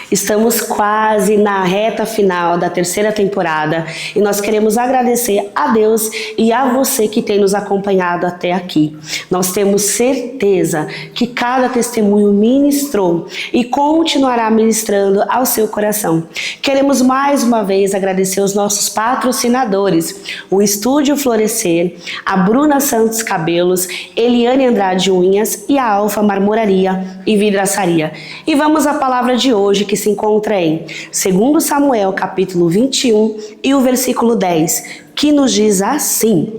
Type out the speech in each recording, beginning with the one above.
Estamos quase na reta final da terceira temporada e nós queremos agradecer a Deus e a você que tem nos acompanhado até aqui. Nós temos certeza que cada testemunho ministrou e continuará ministrando ao seu coração. Queremos mais uma vez agradecer os nossos patrocinadores, o Estúdio Florescer, a Bruna Santos Cabelos, Eliane Andrade Unhas e a Alfa Marmoraria e Vidraçaria. E vamos à palavra de hoje, que se encontra em 2 Samuel capítulo 21 e o versículo 10, que nos diz assim: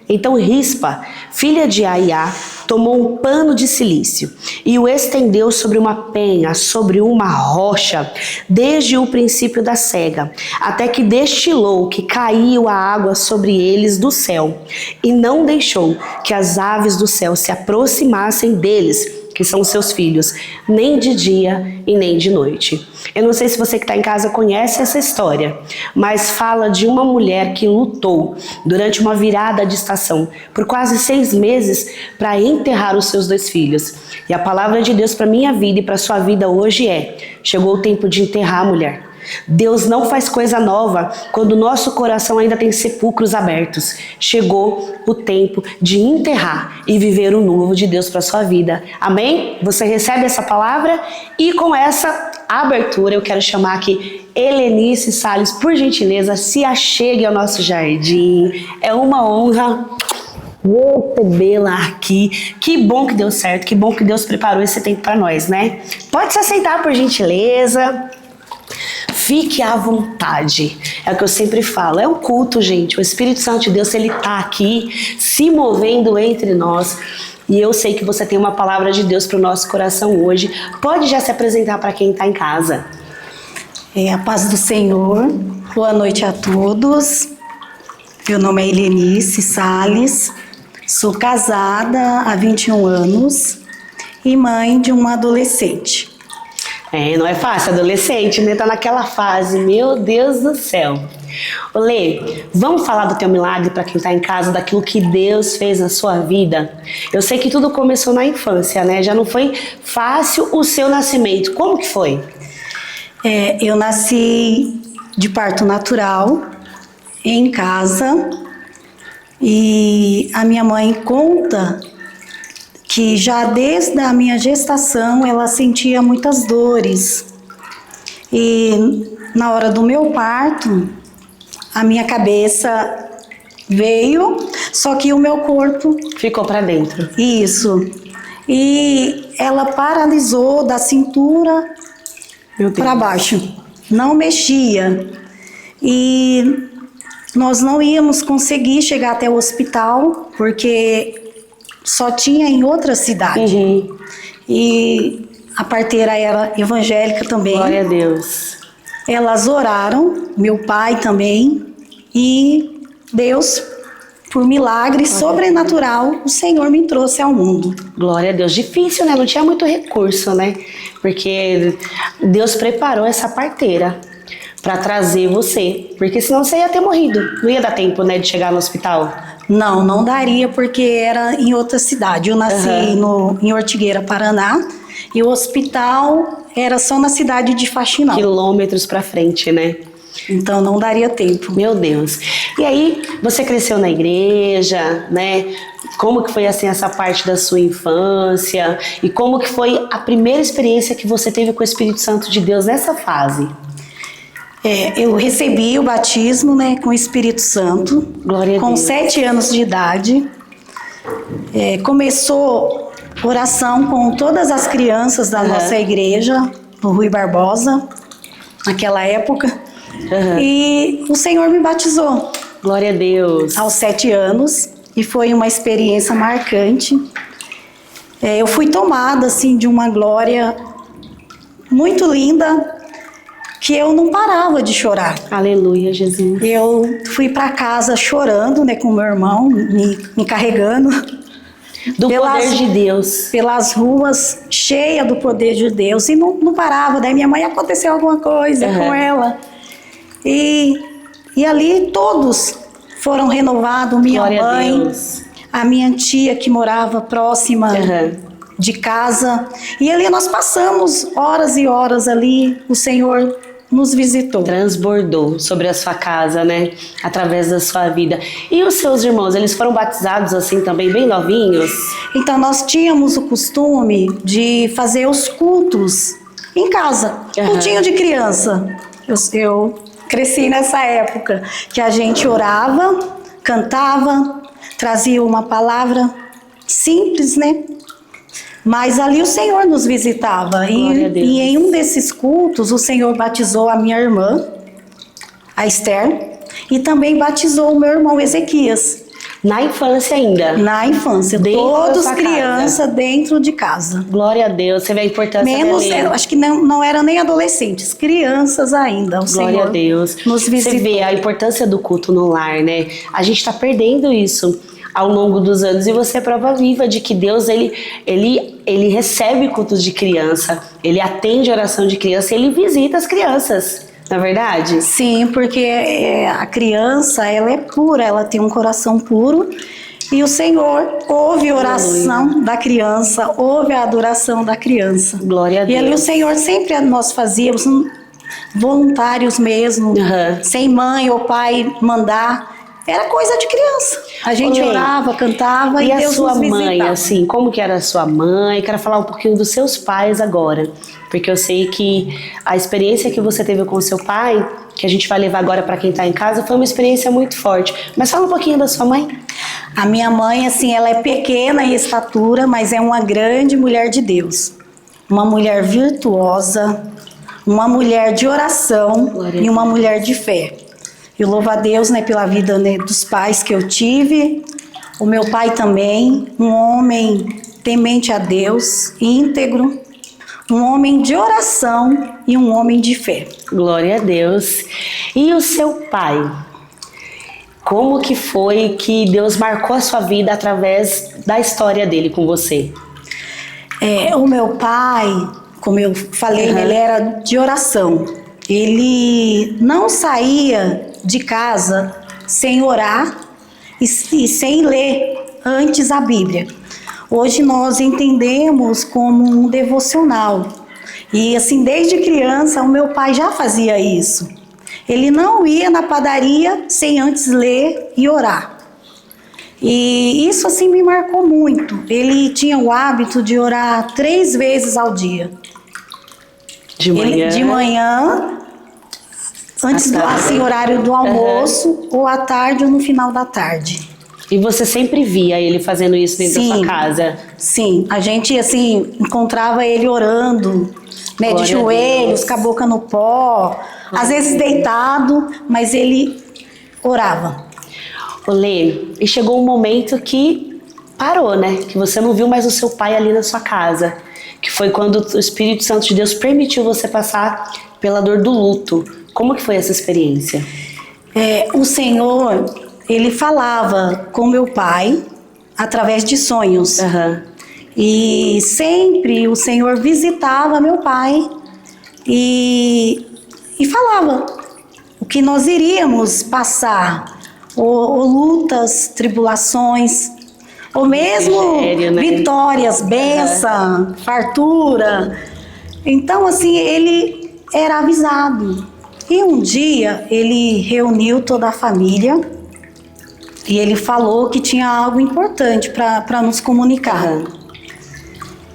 Então Rispa, filha de Aiá, tomou um pano de cilício e o estendeu sobre uma penha, sobre uma rocha, desde o princípio da cega, até que destilou que caiu a água sobre eles do céu, e não deixou que as aves do céu se aproximassem deles, que são seus filhos, nem de dia e nem de noite. Eu não sei se você que está em casa conhece essa história, mas fala de uma mulher que lutou durante uma virada de estação por quase 6 meses para enterrar os seus 2 filhos. E a palavra de Deus para minha vida e para sua vida hoje é: chegou o tempo de enterrar, mulher. Deus não faz coisa nova quando o nosso coração ainda tem sepulcros abertos. Chegou o tempo de enterrar e viver o novo de Deus para sua vida. Amém? Você recebe essa palavra? E com essa abertura eu quero chamar aqui Helenice Salles, por gentileza, se achegue ao nosso jardim. É uma honra recebê-la aqui. Que bom que deu certo, que bom que Deus preparou esse tempo para nós, né? Pode se aceitar, por gentileza. Fique à vontade, é o que eu sempre falo, é um culto, gente. O Espírito Santo de Deus, ele está aqui se movendo entre nós. E eu sei que você tem uma palavra de Deus para o nosso coração hoje. Pode já se apresentar para quem está em casa. A paz do Senhor, boa noite a todos. Meu nome é Helenice Salles, sou casada há 21 anos e mãe de uma adolescente. Não é fácil, adolescente, né? Tá naquela fase, meu Deus do céu. Lê, vamos falar do teu milagre para quem tá em casa, daquilo que Deus fez na sua vida. Eu sei que tudo começou na infância, né? Já não foi fácil o seu nascimento. Como que foi? Eu nasci de parto natural, em casa, e a minha mãe conta que já desde a minha gestação ela sentia muitas dores. E na hora do meu parto, a minha cabeça veio, só que o meu corpo ficou para dentro. Isso. E ela paralisou da cintura para baixo, não mexia. E nós não íamos conseguir chegar até o hospital, porque só tinha em outra cidade. Uhum. E a parteira era evangélica também. Glória a Deus. Elas oraram, meu pai também, e Deus, por milagre sobrenatural, o Senhor me trouxe ao mundo. Glória a Deus. Difícil, né? Não tinha muito recurso, né? Porque Deus preparou essa parteira para trazer você, porque senão você ia ter morrido. Não ia dar tempo, né, de chegar no hospital. Não daria, porque era em outra cidade. Eu nasci em Ortigueira, Paraná, e o hospital era só na cidade de Faxinal. Quilômetros para frente, né? Então não daria tempo. Meu Deus. E aí, você cresceu na igreja, né? Como que foi assim essa parte da sua infância? E como que foi a primeira experiência que você teve com o Espírito Santo de Deus nessa fase? Eu recebi o batismo, né, com o Espírito Santo. Glória a com Deus. 7 anos de idade. Começou oração com todas as crianças da nossa igreja, no Rui Barbosa, naquela época. E o Senhor me batizou. Glória a Deus. Aos 7 anos. E foi uma experiência marcante. Eu fui tomada, assim, de uma glória muito linda, que eu não parava de chorar. Aleluia, Jesus. Eu fui para casa chorando, né, com meu irmão, me carregando. Do poder de Deus. Pelas ruas, cheia do poder de Deus. E não parava. Daí minha mãe, aconteceu alguma coisa com ela. E ali todos foram renovados. Minha Glória mãe, a minha tia que morava próxima de casa. E ali nós passamos horas e horas ali, o Senhor nos visitou. Transbordou sobre a sua casa, né? Através da sua vida. E os seus irmãos, eles foram batizados assim também, bem novinhos? Então nós tínhamos o costume de fazer os cultos em casa, cultinho de criança. Eu cresci nessa época que a gente orava, cantava, trazia uma palavra simples, né? Mas ali o Senhor nos visitava. E em um desses cultos, o Senhor batizou a minha irmã, a Esther, e também batizou o meu irmão Ezequias. Na infância ainda? Na infância. Todos crianças dentro de casa. Glória a Deus. Você vê a importância dele. Acho que não eram nem adolescentes, crianças ainda. Glória a Deus. Nos visitou. Você vê a importância do culto no lar, né? A gente está perdendo isso ao longo dos anos, e você é prova viva de que Deus, ele recebe cultos de criança, ele atende a oração de criança, ele visita as crianças, não é verdade? Sim, porque a criança, ela é pura, ela tem um coração puro, e o Senhor ouve a oração da criança, ouve a adoração da criança. Glória a Deus. E ali o Senhor sempre nós fazíamos voluntários mesmo, sem mãe ou pai mandar. Era coisa de criança. A gente orava, cantava e Deus nos visitava. E a sua mãe, assim, como que era a sua mãe? Quero falar um pouquinho dos seus pais agora, porque eu sei que a experiência que você teve com o seu pai, que a gente vai levar agora para quem está em casa, foi uma experiência muito forte. Mas fala um pouquinho da sua mãe. A minha mãe, assim, ela é pequena em estatura, mas é uma grande mulher de Deus. Uma mulher virtuosa, uma mulher de oração e uma mulher de fé. Eu louvo a Deus, né, pela vida, né, dos pais que eu tive, o meu pai também, um homem temente a Deus, íntegro, um homem de oração e um homem de fé. Glória a Deus. E o seu pai? Como que foi que Deus marcou a sua vida através da história dele com você? O meu pai, como eu falei, ele era de oração. Ele não saía de casa sem orar e sem ler antes a Bíblia. Hoje nós entendemos como um devocional. E assim, desde criança, o meu pai já fazia isso. Ele não ia na padaria sem antes ler e orar. E isso assim me marcou muito. Ele tinha o hábito de orar 3 vezes ao dia. De manhã? De manhã, antes do assim, horário do almoço, ou à tarde ou no final da tarde. E você sempre via ele fazendo isso dentro da sua casa? Sim, a gente assim encontrava ele orando, né, de joelhos, com a boca no pó, às vezes deitado, mas ele orava. Olê, e chegou um momento que parou, né? Que você não viu mais o seu pai ali na sua casa. Que foi quando o Espírito Santo de Deus permitiu você passar pela dor do luto. Como que foi essa experiência? O Senhor, ele falava com meu pai através de sonhos. E sempre o Senhor visitava meu pai e falava o que nós iríamos passar, ou lutas, tribulações, ou mesmo vitórias, bênção, fartura. Então, assim, ele era avisado. E um dia ele reuniu toda a família e ele falou que tinha algo importante para nos comunicar.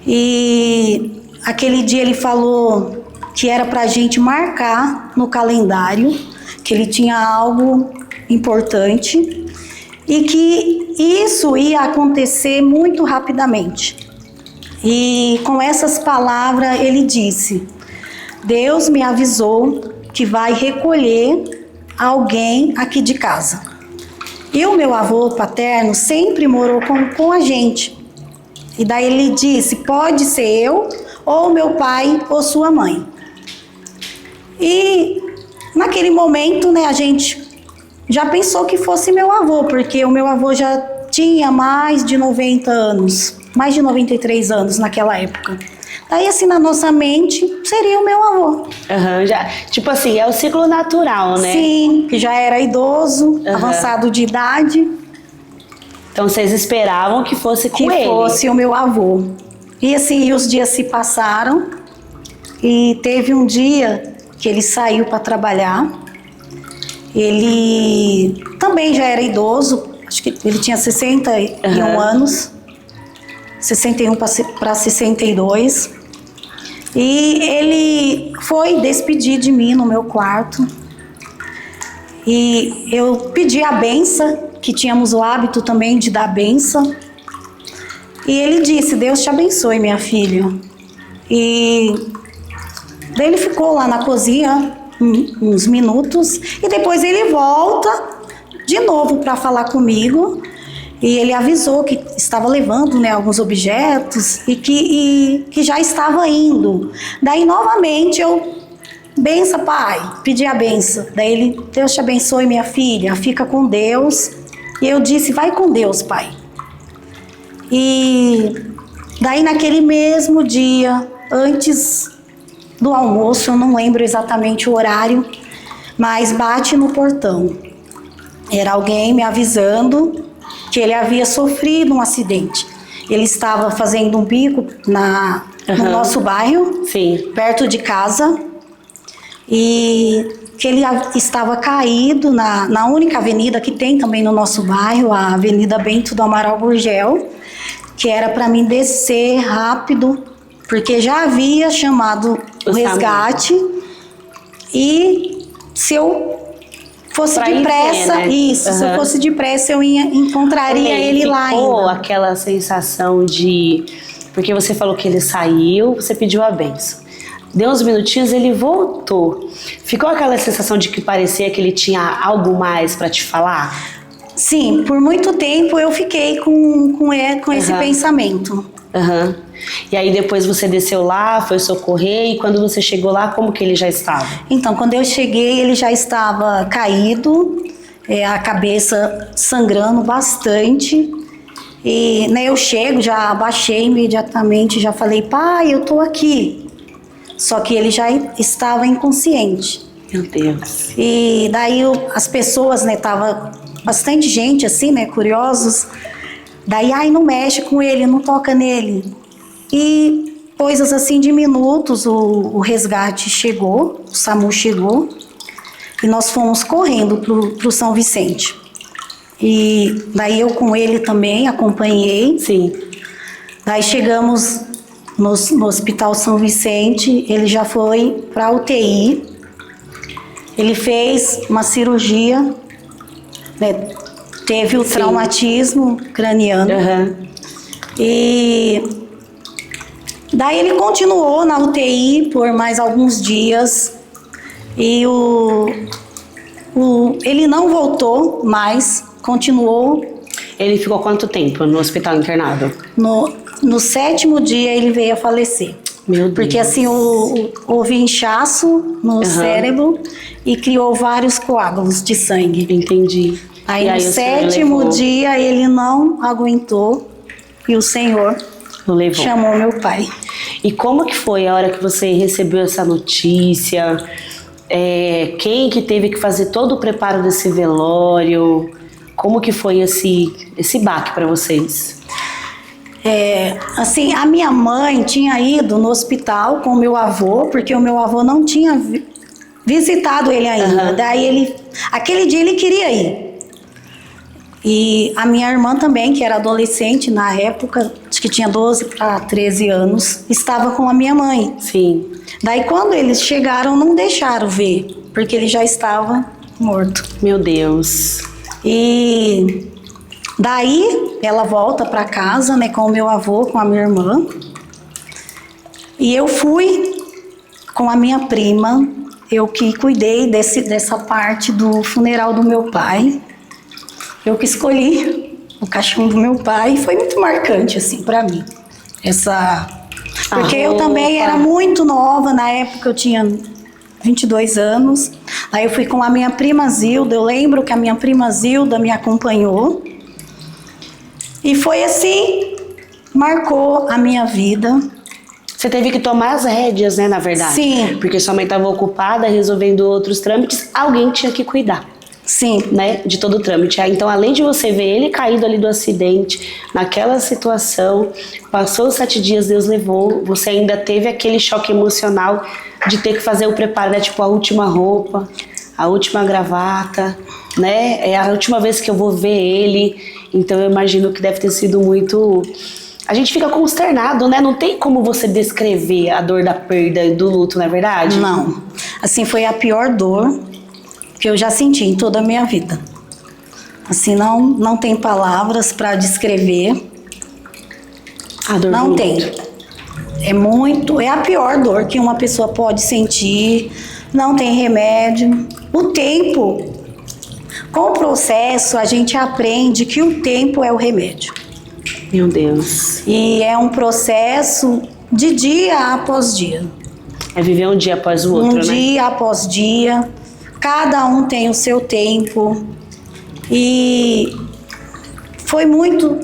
E aquele dia ele falou que era para a gente marcar no calendário, que ele tinha algo importante e que isso ia acontecer muito rapidamente. E com essas palavras ele disse: Deus me avisou que vai recolher alguém aqui de casa. E o meu avô paterno sempre morou com a gente. E daí ele disse: pode ser eu, ou meu pai, ou sua mãe. E naquele momento, né, a gente já pensou que fosse meu avô, porque o meu avô já tinha mais de 90 anos, mais de 93 anos naquela época. Daí, assim, na nossa mente, seria o meu avô. Já, tipo assim, é o ciclo natural, né? Sim, que já era idoso, avançado de idade. Então vocês esperavam que fosse com que ele? fosse o meu avô. E assim, os dias se passaram e teve um dia que ele saiu para trabalhar. Ele também já era idoso, acho que ele tinha 61 anos, 61 para 62. E ele foi despedir de mim no meu quarto. E eu pedi a benção, que tínhamos o hábito também de dar benção. E ele disse: Deus te abençoe, minha filha. E daí ele ficou lá na cozinha uns minutos. E depois ele volta de novo para falar comigo. E ele avisou que estava levando, né, alguns objetos e que já estava indo. Daí novamente eu: benção, pai, pedi a benção. Daí ele: Deus te abençoe, minha filha, fica com Deus. E eu disse: vai com Deus, pai. E daí naquele mesmo dia, antes do almoço, eu não lembro exatamente o horário, mas bate no portão. Era alguém me avisando que ele havia sofrido um acidente. Ele estava fazendo um bico no nosso bairro, Sim. perto de casa, e que ele estava caído na única avenida que tem também no nosso bairro, a Avenida Bento do Amaral Gurgel, que era para mim descer rápido, porque já havia chamado o resgate. E se eu fosse depressa, né? se eu fosse depressa, eu encontraria ele lá ainda. Ficou aquela sensação de... Porque você falou que ele saiu, você pediu a benção. Deu uns minutinhos, ele voltou. Ficou aquela sensação de que parecia que ele tinha algo mais para te falar? Sim, por muito tempo eu fiquei com esse pensamento. E aí depois você desceu lá, foi socorrer, e quando você chegou lá, como que ele já estava? Então, quando eu cheguei, ele já estava caído, a cabeça sangrando bastante. E né, eu chego, já abaixei imediatamente, já falei: pai, eu tô aqui. Só que ele já estava inconsciente. Meu Deus. E daí as pessoas, né, tava bastante gente assim, né, curiosos. Daí: ai, não mexe com ele, não toca nele. E coisas assim de minutos, o resgate chegou, o SAMU chegou, e nós fomos correndo pro São Vicente. E daí eu com ele também acompanhei. Sim. Daí chegamos no Hospital São Vicente, ele já foi para UTI. Ele fez uma cirurgia, né, teve o traumatismo craniano. E daí ele continuou na UTI por mais alguns dias. E ele não voltou mais, continuou. Ele ficou quanto tempo no hospital internado? No 7º dia ele veio a falecer. Meu Deus. Porque assim, houve inchaço no cérebro e criou vários coágulos de sangue. Entendi. Aí no 7º dia ele não aguentou e o Senhor chamou meu pai. E como que foi a hora que você recebeu essa notícia? Quem que teve que fazer todo o preparo desse velório? Como que foi esse baque para vocês? Assim, a minha mãe tinha ido no hospital com o meu avô, porque o meu avô não tinha visitado ele ainda. Daí aquele dia ele queria ir. E a minha irmã também, que era adolescente na época, acho que tinha 12 para 13 anos, estava com a minha mãe. Sim. Daí quando eles chegaram, não deixaram ver, porque ele já estava morto. Meu Deus. E daí ela volta para casa, né, com o meu avô, com a minha irmã. E eu fui com a minha prima, eu que cuidei dessa parte do funeral do meu pai. Eu que escolhi o caixão do meu pai, e foi muito marcante assim para mim. Porque eu também era muito nova, na época eu tinha 22 anos. Aí eu fui com a minha prima Zilda, eu lembro que a minha prima Zilda me acompanhou. E foi assim, marcou a minha vida. Você teve que tomar as rédeas, né, na verdade? Sim. Porque sua mãe estava ocupada resolvendo outros trâmites, alguém tinha que cuidar. Sim. né, de todo o trâmite. Então, além de você ver ele caído ali do acidente, naquela situação, passou os 7 dias, Deus levou, você ainda teve aquele choque emocional de ter que fazer o preparo, né, tipo a última roupa, a última gravata, né, é a última vez que eu vou ver ele. Então, eu imagino que deve ter sido muito... A gente fica consternado, né? Não tem como você descrever a dor da perda e do luto, não é verdade? Não. Assim, foi a pior dor que eu já senti em toda a minha vida. Assim, não tem palavras para descrever. A dor Não do tem. luto. É a pior dor que uma pessoa pode sentir. Não tem remédio. O tempo, com o processo, a gente aprende que o tempo é o remédio. Meu Deus. E é um processo de dia após dia. É viver um dia após o outro, Um né? dia após dia. Cada um tem o seu tempo. E foi muito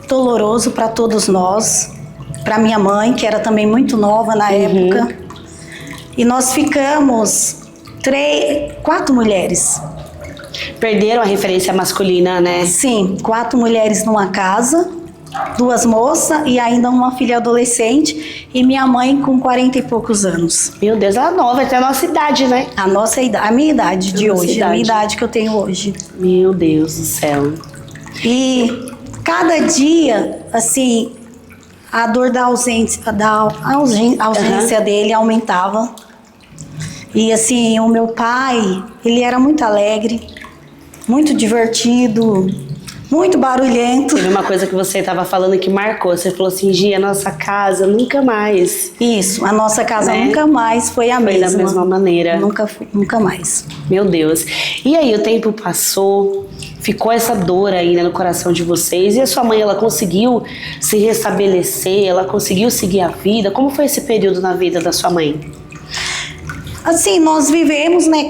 doloroso para todos nós. Para minha mãe, que era também muito nova na época. E nós ficamos 4 mulheres. Perderam a referência masculina, né? Sim, 4 mulheres numa casa, 2 moças e ainda uma filha adolescente, e minha mãe com 40 e poucos anos. Meu Deus, ela é nova, até a nossa idade, né? A minha idade de nossa hoje, a minha idade. idade que eu tenho hoje. Meu Deus do céu. E cada dia, assim, a dor da ausência dele aumentava. E assim, o meu pai, ele era muito alegre, muito divertido, muito barulhento. Teve uma coisa que você estava falando que marcou. Você falou assim, Gia, nossa casa nunca mais. Isso, a nossa casa Né? nunca mais foi a Foi mesma. da mesma maneira. Nunca mais. Meu Deus. E aí, o tempo passou, ficou essa dor ainda no coração de vocês. E a sua mãe, ela conseguiu se restabelecer? Ela conseguiu seguir a vida? Como foi esse período na vida da sua mãe? Assim, nós vivemos, né,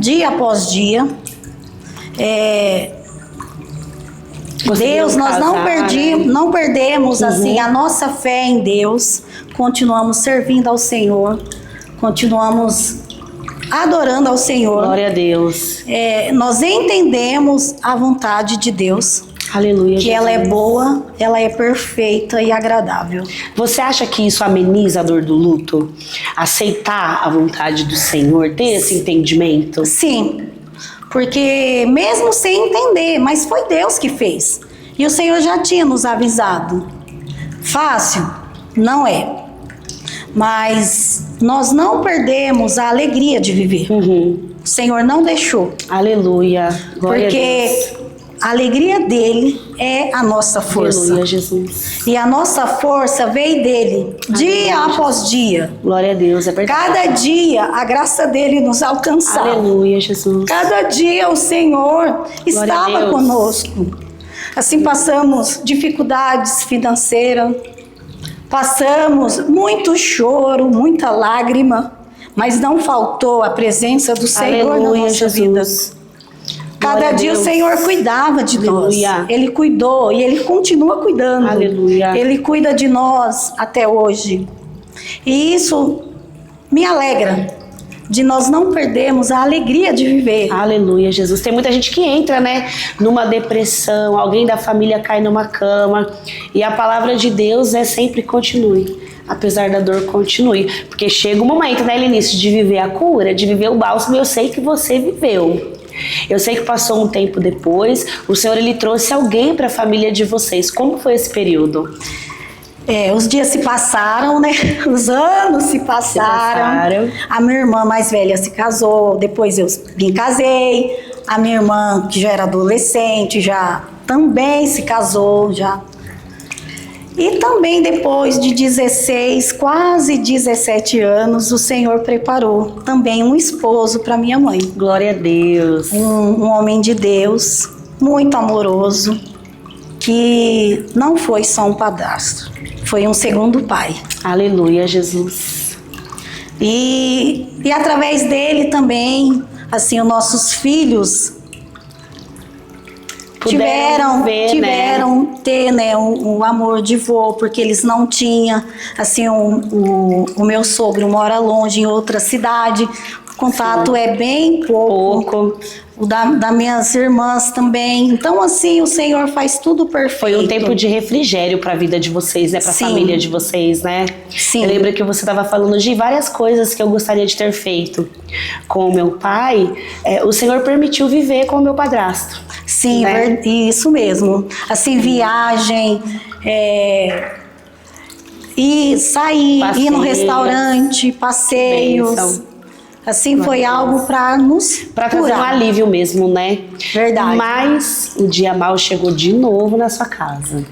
dia após dia. Conseguiram Deus, nós casar, né? não perdemos assim a nossa fé em Deus. Continuamos servindo ao Senhor. Continuamos adorando ao Senhor. Glória a Deus. Nós entendemos a vontade de Deus. Aleluia. Que ela é Jesus. boa, ela é perfeita e agradável. Você acha que isso ameniza a dor do luto? Aceitar a vontade do Senhor, ter esse entendimento? Sim, porque mesmo sem entender, mas foi Deus que fez. E o Senhor já tinha nos avisado. Fácil? Não é. Mas nós não perdemos a alegria de viver. O Senhor não deixou. Aleluia. Glória a Deus. Porque a alegria dele é a nossa força. Aleluia, Jesus. E a nossa força veio dele, dia após dia. Glória a Deus, é verdade. Cada dia a graça dele nos alcançava. Aleluia, Jesus. Cada dia o Senhor estava Deus. conosco. Assim passamos dificuldades financeiras, passamos muito choro, muita lágrima, mas não faltou a presença do Senhor na Aleluia, nossa Jesus. vida. Cada Glória a dia o Deus. Senhor cuidava de Aleluia. nós. Ele cuidou e Ele continua cuidando. Aleluia. Ele cuida de nós até hoje. E isso me alegra, de nós não perdermos a alegria de viver. Aleluia, Jesus. Tem muita gente que entra, né, numa depressão, alguém da família cai numa cama, e a palavra de Deus é sempre continue. Apesar da dor, continue. Porque chega um momento, né, Lenice, de viver a cura, de viver o bálsamo, e eu sei que você viveu. Eu sei que passou um tempo depois, o Senhor, Ele trouxe alguém para a família de vocês. Como foi esse período? Os dias se passaram, né? Os anos se passaram. A minha irmã mais velha se casou, depois eu me casei. A minha irmã, que já era adolescente, já também se casou, já. E também depois de 16, quase 17 anos, o Senhor preparou também um esposo para minha mãe. Glória a Deus. Um homem de Deus, muito amoroso, que não foi só um padrasto, foi um segundo pai. Aleluia, Jesus. E através dele também, assim, os nossos filhos tiveram ter, né, o amor de vô, porque eles não tinham, assim, o meu sogro mora longe, em outra cidade, o contato é bem pouco. o das minhas irmãs também. Então, assim, o Senhor faz tudo perfeito. Foi um tempo de refrigério para a vida de vocês, né? Para a família de vocês, né? Sim. Eu lembro que você estava falando de várias coisas que eu gostaria de ter feito com o meu pai. O Senhor permitiu viver com o meu padrasto. Sim, né? Isso mesmo. Assim, viagem, ir sair, ir no restaurante, passeios. Bênção. Assim, foi algo para nos Para trazer um alívio mesmo, né? Verdade. Mas o dia mal chegou de novo na sua casa.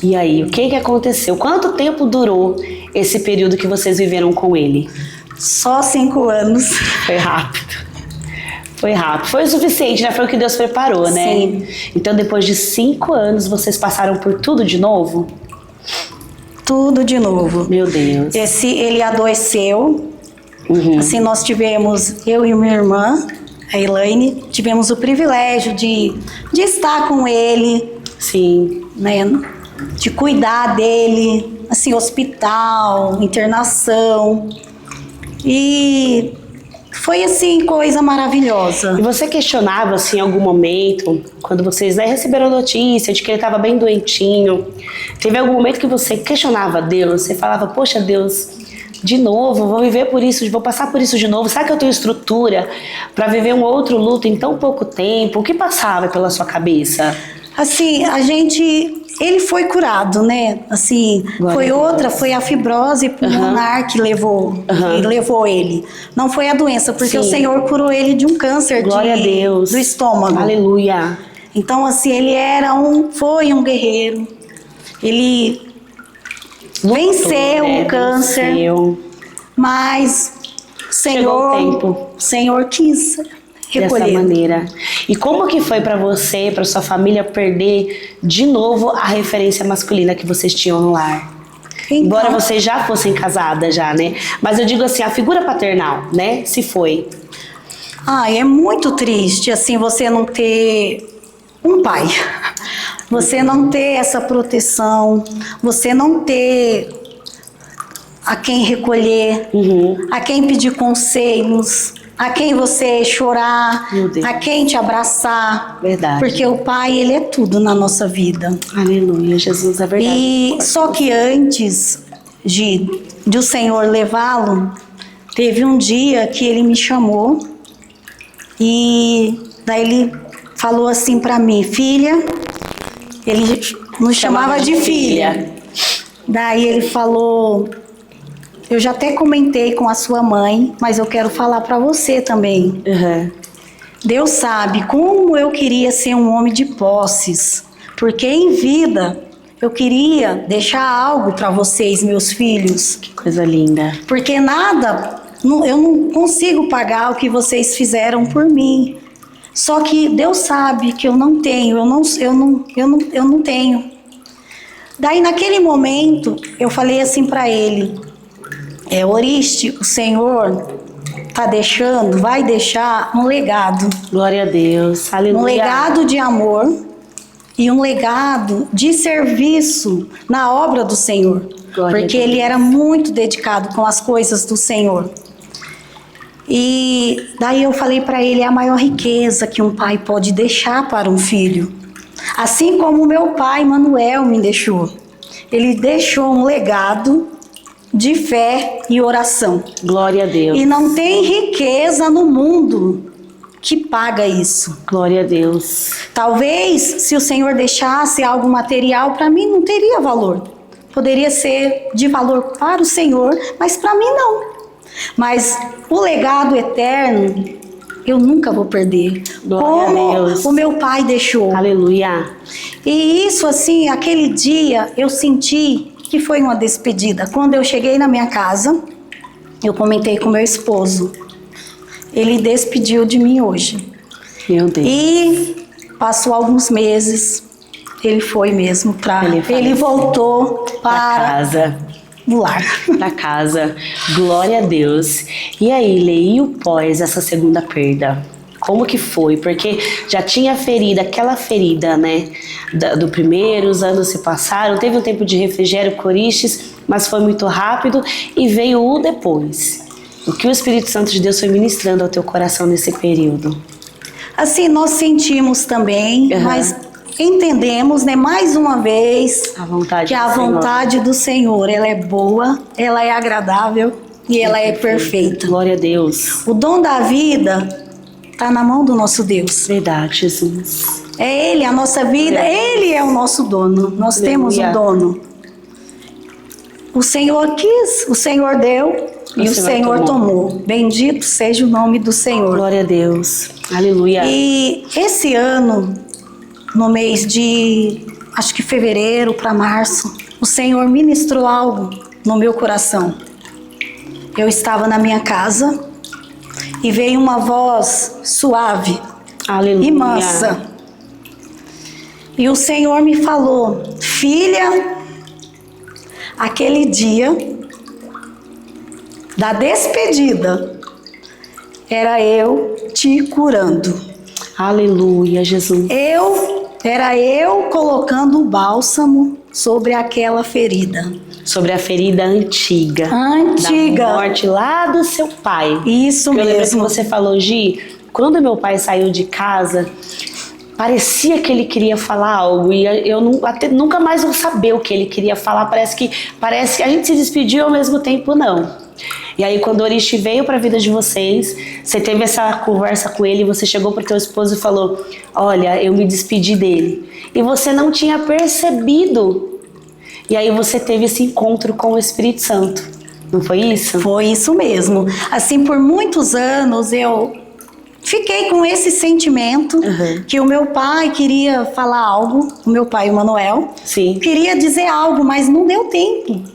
E aí, o que aconteceu? Quanto tempo durou esse período que vocês viveram com ele? Só 5 anos. Foi rápido. Foi rápido. Foi o suficiente, né? Foi o que Deus preparou, né? Sim. Então, depois de 5 anos, vocês passaram por tudo de novo? Tudo de novo. Meu Deus. Ele adoeceu. Uhum. Assim, nós tivemos, eu e minha irmã, a Elaine, tivemos o privilégio de estar com ele. Sim. Né? De cuidar dele, assim, hospital, internação. E foi, assim, coisa maravilhosa. E você questionava, assim, em algum momento, quando vocês receberam a notícia de que ele estava bem doentinho, teve algum momento que você questionava Deus? Você falava, poxa, Deus, de novo, vou viver por isso, vou passar por isso de novo. Será que eu tenho estrutura para viver um outro luto em tão pouco tempo? O que passava pela sua cabeça? Assim, ele foi curado, né? Assim, foi a fibrose pulmonar que levou ele. Não foi a doença, porque o Senhor curou ele de um câncer Glória a Deus. Do estômago. Aleluia. Então, assim, ele foi um guerreiro. Ele venceu o câncer, mas o Senhor quis recolher. Dessa maneira. E como que foi para você, para sua família, perder de novo a referência masculina que vocês tinham no lar? Então, embora vocês já fossem casadas já, né? Mas eu digo assim, a figura paternal, né? Se foi. É muito triste, assim, você não ter um pai. Você não ter essa proteção, você não ter a quem recolher, a quem pedir conselhos, a quem você chorar, a quem te abraçar. Verdade. Porque o pai, ele é tudo na nossa vida. Aleluia, Jesus, é verdade. E só que antes de o Senhor levá-lo, teve um dia que ele me chamou e daí ele falou assim para mim, filha. Ele nos chamava de filha. Daí ele falou, eu já até comentei com a sua mãe, mas eu quero falar para você também. Deus sabe como eu queria ser um homem de posses, porque em vida eu queria deixar algo para vocês, meus filhos. Que coisa linda. Porque eu não consigo pagar o que vocês fizeram por mim. Só que Deus sabe que eu não tenho, eu não tenho. Daí naquele momento eu falei assim para ele, Oriste, o Senhor vai deixar um legado. Glória a Deus, aleluia. Um legado de amor e um legado de serviço na obra do Senhor. Glória porque ele era muito dedicado com as coisas do Senhor. E daí eu falei para ele, é a maior riqueza que um pai pode deixar para um filho. Assim como meu pai, Manuel, me deixou. Ele deixou um legado de fé e oração. Glória a Deus. E não tem riqueza no mundo que paga isso. Glória a Deus. Talvez, se o Senhor deixasse algo material, para mim não teria valor. Poderia ser de valor para o Senhor, mas para mim não. Mas o legado eterno, eu nunca vou perder. Glória como a Deus. O meu pai deixou. Aleluia. E isso, assim, aquele dia eu senti que foi uma despedida. Quando eu cheguei na minha casa, eu comentei com meu esposo. Ele despediu de mim hoje. Meu Deus. E passou alguns meses, ele foi mesmo ele voltou para casa. O lar. Para casa. Glória a Deus. E aí, Lê, e o pós essa segunda perda? Como que foi? Porque já tinha ferida, aquela ferida, né? Do primeiro, os anos se passaram, teve um tempo de refrigério, coristes, mas foi muito rápido e veio o depois. O que o Espírito Santo de Deus foi ministrando ao teu coração nesse período? Assim, nós sentimos também, mas entendemos, né, mais uma vez, que a vontade do Senhor, ela é boa, ela é agradável e ela é perfeita. Glória a Deus. O dom da vida está na mão do nosso Deus. Verdade, Jesus. É Ele, a nossa vida, Ele é o nosso dono. Nós temos um dono. O Senhor quis, o Senhor deu e o Senhor tomou. Bendito seja o nome do Senhor. Glória a Deus. Aleluia. E esse ano, no mês de, acho que fevereiro para março, o Senhor ministrou algo no meu coração. Eu estava na minha casa e veio uma voz suave, aleluia, e mansa. E o Senhor me falou: filha, aquele dia da despedida era eu te curando. Aleluia, Jesus. Era eu colocando o bálsamo sobre aquela ferida. Sobre a ferida antiga. Da morte lá do seu pai. Isso mesmo. Eu lembro que você falou, Gi, quando meu pai saiu de casa, parecia que ele queria falar algo e eu até nunca mais vou saber o que ele queria falar. Parece que a gente se despediu e ao mesmo tempo não. E aí quando o Oristi veio para a vida de vocês, você teve essa conversa com ele, você chegou para o teu esposo e falou: olha, eu me despedi dele. E você não tinha percebido. E aí você teve esse encontro com o Espírito Santo. Não foi isso? Foi isso mesmo. Assim, por muitos anos eu fiquei com esse sentimento que o meu pai queria falar algo, o meu pai, o Manuel, sim, queria dizer algo, mas não deu tempo.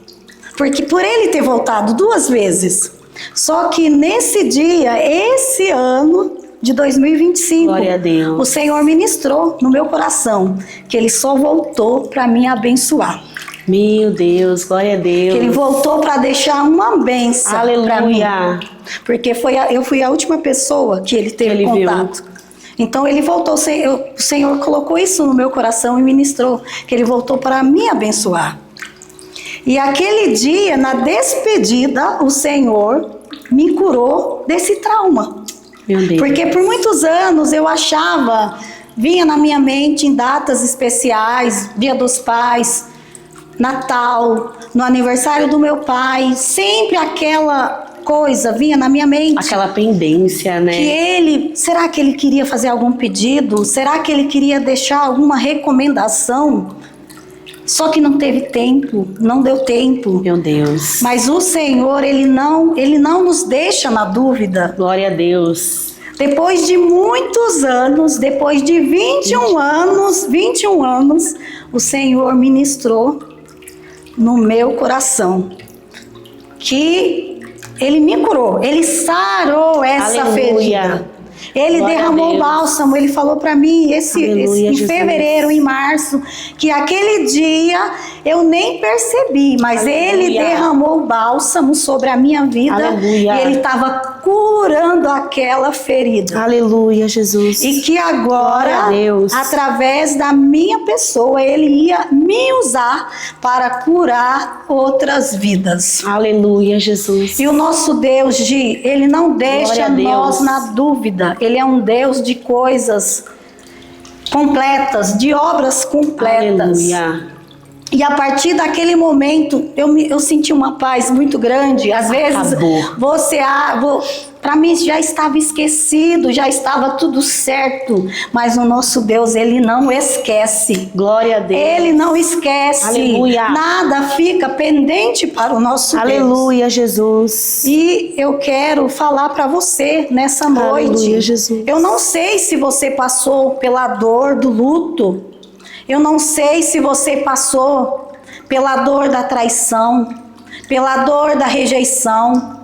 Porque por ele ter voltado 2 vezes. Só que nesse dia, esse ano de 2025, glória a Deus, o Senhor ministrou no meu coração que ele só voltou para me abençoar. Meu Deus, glória a Deus. Que ele voltou para deixar uma bênção para mim. Porque eu fui a última pessoa que ele teve contato. Viu. Então ele voltou, o Senhor colocou isso no meu coração e ministrou, que ele voltou para me abençoar. E aquele dia, na despedida, o Senhor me curou desse trauma. Meu Deus. Porque por muitos anos eu achava, vinha na minha mente em datas especiais, Dia dos Pais, Natal, no aniversário do meu pai, sempre aquela coisa vinha na minha mente. Aquela pendência, né? Que será que ele queria fazer algum pedido? Será que ele queria deixar alguma recomendação? Só que não teve tempo, não deu tempo. Meu Deus. Mas o Senhor, Ele não nos deixa na dúvida. Glória a Deus. Depois de muitos anos, depois de 21 anos, o Senhor ministrou no meu coração que Ele me curou, Ele sarou essa ferida. Ele derramou bálsamo, ele falou para mim em fevereiro, em março, que aquele dia eu nem percebi, mas ele derramou bálsamo sobre a minha vida. E ele estava curando aquela ferida. Aleluia, Jesus. E que agora, através da minha pessoa, ele ia me usar para curar outras vidas. Aleluia, Jesus. E o nosso Deus, Gi, ele não deixa nós na dúvida. Ele é um Deus de coisas completas, de obras completas. Aleluia. E a partir daquele momento, eu senti uma paz muito grande. Às vezes, para mim já estava esquecido, já estava tudo certo. Mas o nosso Deus, Ele não esquece. Glória a Deus. Ele não esquece. Aleluia. Nada fica pendente para o nosso Deus. Aleluia, Jesus. E eu quero falar para você nessa noite. Aleluia, Jesus. Eu não sei se você passou pela dor do luto. Eu não sei se você passou pela dor da traição, pela dor da rejeição,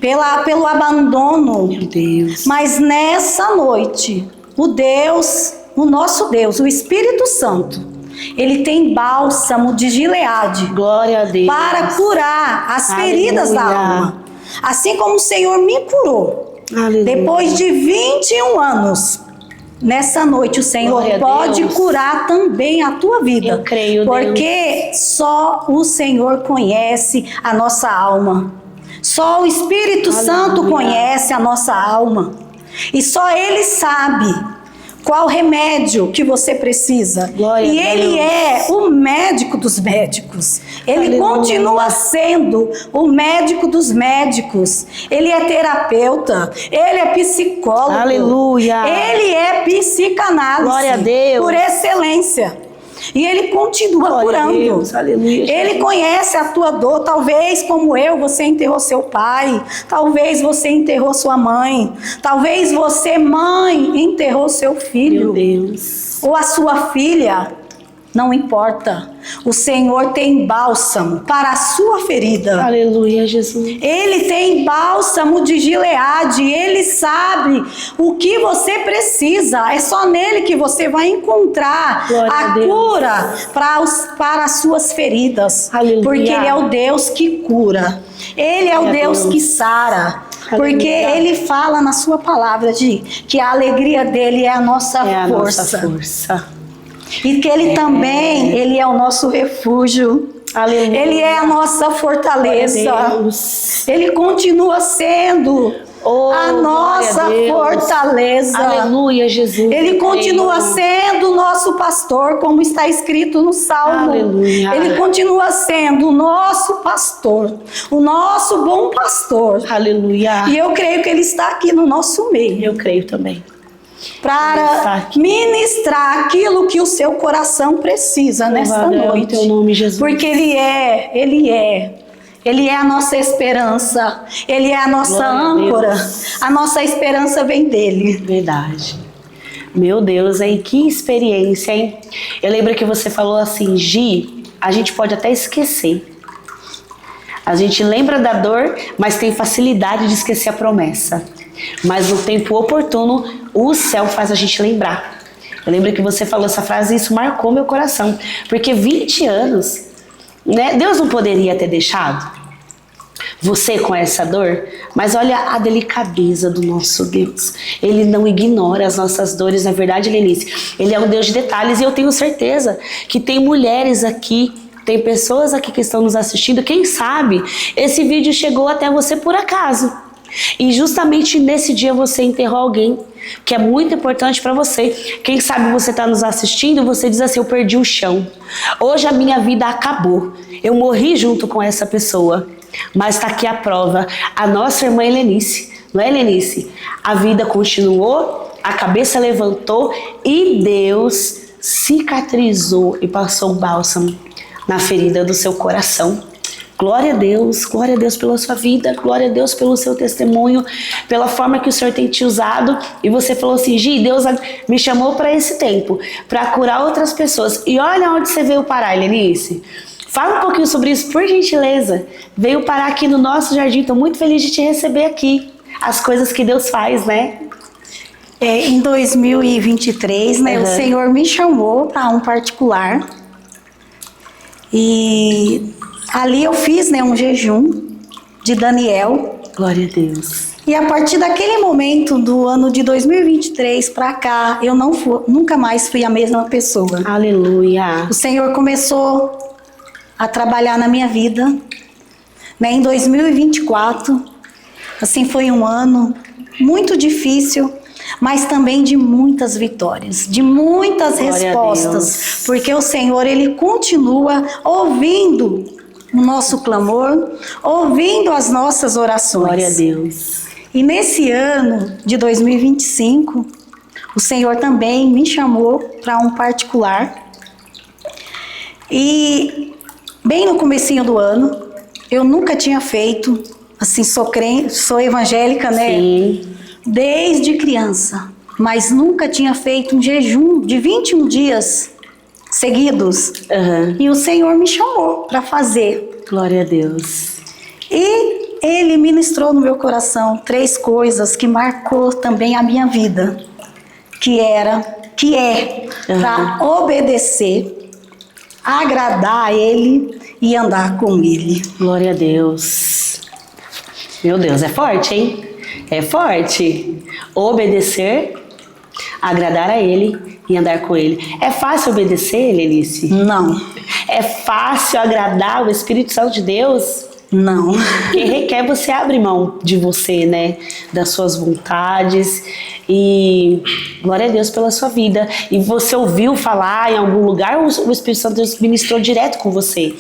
pelo abandono. Meu Deus. Mas nessa noite, o nosso Deus, o Espírito Santo, ele tem bálsamo de Gileade. Glória a Deus. Para curar as feridas da alma. Assim como o Senhor me curou. Aleluia. Depois de 21 anos. Nessa noite o Senhor pode curar também a tua vida. Eu creio, porque só o Senhor conhece a nossa alma. Só o Espírito Santo conhece a nossa alma. E só Ele sabe qual remédio que você precisa. Glória e a Ele Deus. é o médico dos médicos. Ele Aleluia. continua sendo o médico dos médicos. Ele é terapeuta, Ele é psicólogo. Aleluia. Ele é psicanálise. Glória a Deus. Por excelência. E Ele continua Glória a curando. Deus. Aleluia. Ele conhece a tua dor. Talvez, como eu, você enterrou seu pai. Talvez você enterrou sua mãe. Talvez você, mãe, enterrou seu filho. Meu Deus. Ou a sua filha. Não importa. O Senhor tem bálsamo para a sua ferida. Aleluia, Jesus. Ele tem bálsamo de Gileade. Ele sabe o que você precisa. É só nele que você vai encontrar Glória a a Deus. cura para as suas feridas. Aleluia. Porque Ele é o Deus que cura. Ele é o Glória a Deus Deus. que sara. Aleluia. Porque Ele fala na sua palavra que a alegria dele é a nossa É a força. nossa força. E que Ele também, Ele é o nosso refúgio. Aleluia. Ele é a nossa fortaleza. Glória a Deus. Ele continua sendo Oh, a glória nossa a Deus. fortaleza. Aleluia, Jesus. Ele continua sendo o nosso pastor, como está escrito no Salmo. Aleluia. Ele continua sendo o nosso pastor, o nosso bom pastor. Aleluia. E eu creio que Ele está aqui no nosso meio Eu creio também. para ministrar aquilo que o seu coração precisa nesta Louvado é o noite. teu nome, Jesus. Porque Ele é a nossa esperança, Ele é a nossa Glória a âncora. Deus. A nossa esperança vem dEle. Verdade. Meu Deus, hein? Que experiência, hein? Eu lembro que você falou assim, Gi, a gente pode até esquecer. A gente lembra da dor, mas tem facilidade de esquecer a promessa. Mas no tempo oportuno, o céu faz a gente lembrar. Eu lembro que você falou essa frase e isso marcou meu coração. Porque 20 anos, né? Deus não poderia ter deixado você com essa dor, mas olha a delicadeza do nosso Deus. Ele não ignora as nossas dores, na verdade, Lenice. Ele é um Deus de detalhes e eu tenho certeza que tem mulheres aqui, tem pessoas aqui que estão nos assistindo. Quem sabe esse vídeo chegou até você por acaso. E justamente nesse dia você enterrou alguém que é muito importante para você. Quem sabe você está nos assistindo e você diz assim, eu perdi o chão. Hoje a minha vida acabou. Eu morri junto com essa pessoa. Mas está aqui a prova. A nossa irmã Helenice, não é, Helenice? A vida continuou, a cabeça levantou e Deus cicatrizou e passou o bálsamo na ferida do seu coração. Glória a Deus pela sua vida, glória a Deus pelo seu testemunho, pela forma que o Senhor tem te usado. E você falou assim, Gi, Deus me chamou para esse tempo, para curar outras pessoas. E olha onde você veio parar, Helenice. Fala um pouquinho sobre isso, por gentileza. Veio parar aqui no nosso jardim, estou muito feliz de te receber aqui. As coisas que Deus faz, né? Em 2023, né, o Senhor me chamou para um particular. E ali eu fiz, né, um jejum de Daniel. Glória a Deus. E a partir daquele momento do ano de 2023 para cá, eu nunca mais fui a mesma pessoa. Aleluia. O Senhor começou a trabalhar na minha vida, né, em 2024. Assim, foi um ano muito difícil, mas também de muitas vitórias, de muitas Glória respostas, porque o Senhor, Ele continua ouvindo o nosso clamor, ouvindo as nossas orações. Glória a Deus. E nesse ano de 2025, o Senhor também me chamou para um particular. E bem no comecinho do ano, eu nunca tinha feito, assim, sou evangélica, né? Sim. Desde criança, mas nunca tinha feito um jejum de 21 dias seguidos. E o Senhor me chamou para fazer. Glória a Deus. E Ele ministrou no meu coração 3 coisas que marcou também a minha vida, que é para obedecer, agradar a Ele e andar com Ele. Glória a Deus. Meu Deus, é forte, hein? É forte. Obedecer, agradar a Ele e andar com Ele. É fácil obedecer, Helenice? Não. É fácil agradar o Espírito Santo de Deus? Não. Quem requer, você abre mão de você, né? Das suas vontades. E glória a Deus pela sua vida. E você ouviu falar em algum lugar ou o Espírito Santo Deus ministrou direto com você?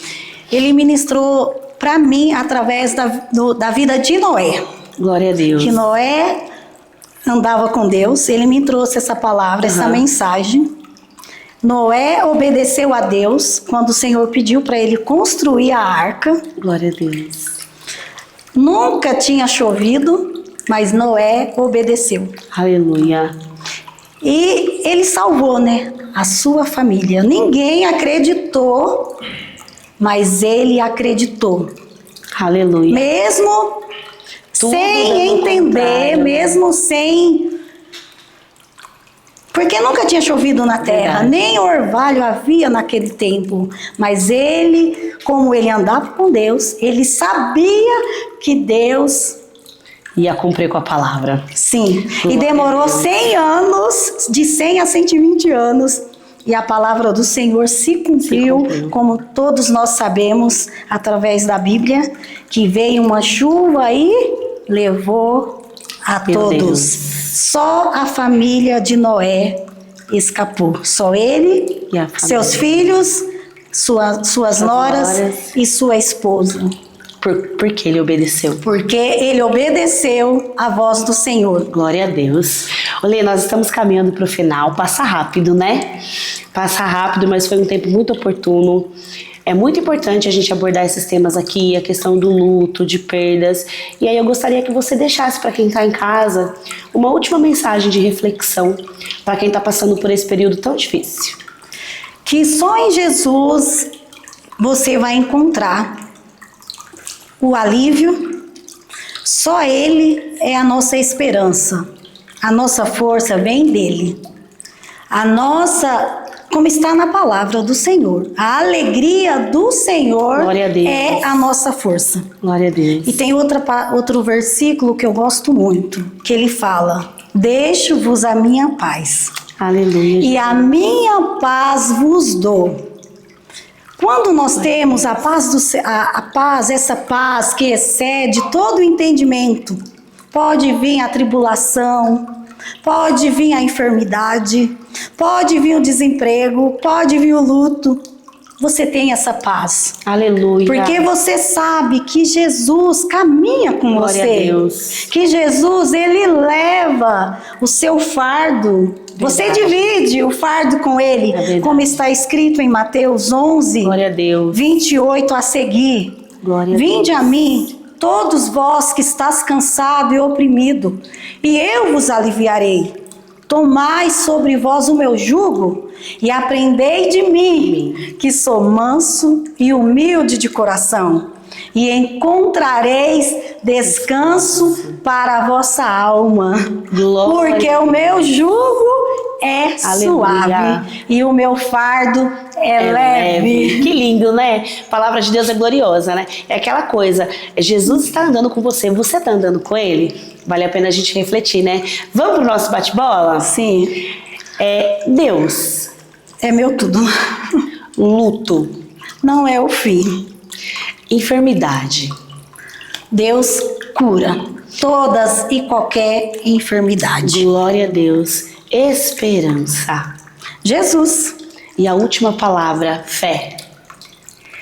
Ele ministrou para mim através da vida de Noé. Glória a Deus. Que Noé andava com Deus, ele me trouxe essa palavra, essa mensagem. Noé obedeceu a Deus quando o Senhor pediu para ele construir a arca. Glória a Deus. Nunca tinha chovido, mas Noé obedeceu. Aleluia. E ele salvou, né, a sua família. Ninguém acreditou, mas ele acreditou. Aleluia. Mesmo Tudo sem entender, mesmo sem... Porque nunca tinha chovido na terra, Verdade. nem orvalho havia naquele tempo. Mas ele, como ele andava com Deus, ele sabia que Deus... Ia cumprir com a palavra. Sim, e Glória demorou a Deus. 100 anos, de 100 a 120 anos, e a palavra do Senhor se cumpriu, como todos nós sabemos, através da Bíblia, que veio uma chuva e levou a Meu todos. Deus. Só a família de Noé escapou. Só ele, E a família. seus filhos, suas noras e sua esposa. Porque ele obedeceu. Porque ele obedeceu à voz do Senhor. Glória a Deus. Olê, nós estamos caminhando para o final. Passa rápido, né? Passa rápido, mas foi um tempo muito oportuno. É muito importante a gente abordar esses temas aqui, a questão do luto, de perdas. E aí eu gostaria que você deixasse para quem está em casa uma última mensagem de reflexão para quem está passando por esse período tão difícil. Que só em Jesus você vai encontrar o alívio. Só Ele é a nossa esperança. A nossa força vem dele. A nossa... Como está na palavra do Senhor. A alegria do Senhor Glória a Deus. é a nossa força. Glória a Deus. E tem outro versículo que eu gosto muito, que ele fala: deixo-vos a minha paz, Aleluia. e a minha paz vos dou. Quando nós temos a paz, essa paz que excede todo o entendimento, pode vir a tribulação, pode vir a enfermidade, pode vir o desemprego, pode vir o luto. Você tem essa paz. Aleluia. Porque você sabe que Jesus caminha com Glória você. a Deus. Que Jesus, ele leva o seu fardo. Você divide o fardo com ele. É verdade. Como está escrito em Mateus 11, Glória a Deus. 28 a seguir. Glória a Vinde Deus. a mim, todos vós que estás cansado e oprimido, e eu vos aliviarei. Tomai sobre vós o meu jugo e aprendei de mim, que sou manso e humilde de coração, e encontrareis descanso para a vossa alma. Glória. Porque o meu jugo é Aleluia. suave e o meu fardo é leve. Que lindo, né? A palavra de Deus é gloriosa, né? É aquela coisa, Jesus está andando com você, você está andando com ele? Vale a pena a gente refletir, né? Vamos pro nosso bate-bola? Sim, Deus, é meu tudo. luto, Não é o fim. enfermidade, Deus cura todas e qualquer enfermidade. glória a Deus, esperança. Jesus. E a última palavra, fé.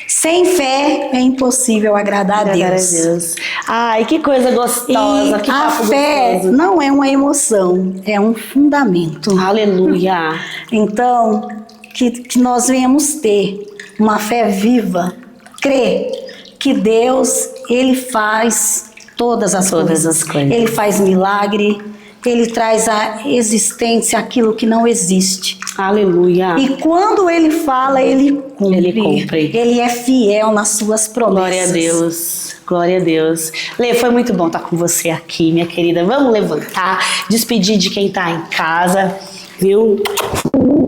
Sem fé é impossível agradar a Deus. Ai, que coisa gostosa, E que a papo fé gostoso. não é uma emoção, é um fundamento. Aleluia. Então, que nós venhamos ter uma fé viva, crer que Deus, Ele faz todas as coisas. Ele faz milagre, Ele traz à existência aquilo que não existe. Aleluia. E quando Ele fala, Ele cumpre. Ele cumpre. Ele é fiel nas suas promessas. Glória a Deus, glória a Deus. Lê, foi muito bom estar com você aqui, minha querida. Vamos levantar, despedir de quem tá em casa, viu?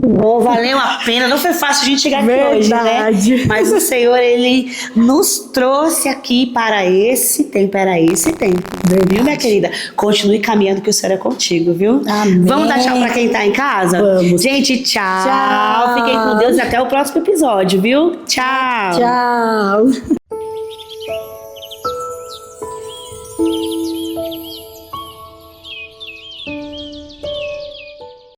Bom, valeu a pena. Não foi fácil a gente chegar aqui hoje, Verdade. né? Mas o Senhor, Ele nos trouxe aqui para esse tempo, viu, minha querida? Continue caminhando que o Senhor é contigo, viu? Amém. Vamos dar tchau para quem tá em casa? Vamos. Gente, tchau. Tchau. Fiquem com Deus e até o próximo episódio, viu? Tchau. Tchau.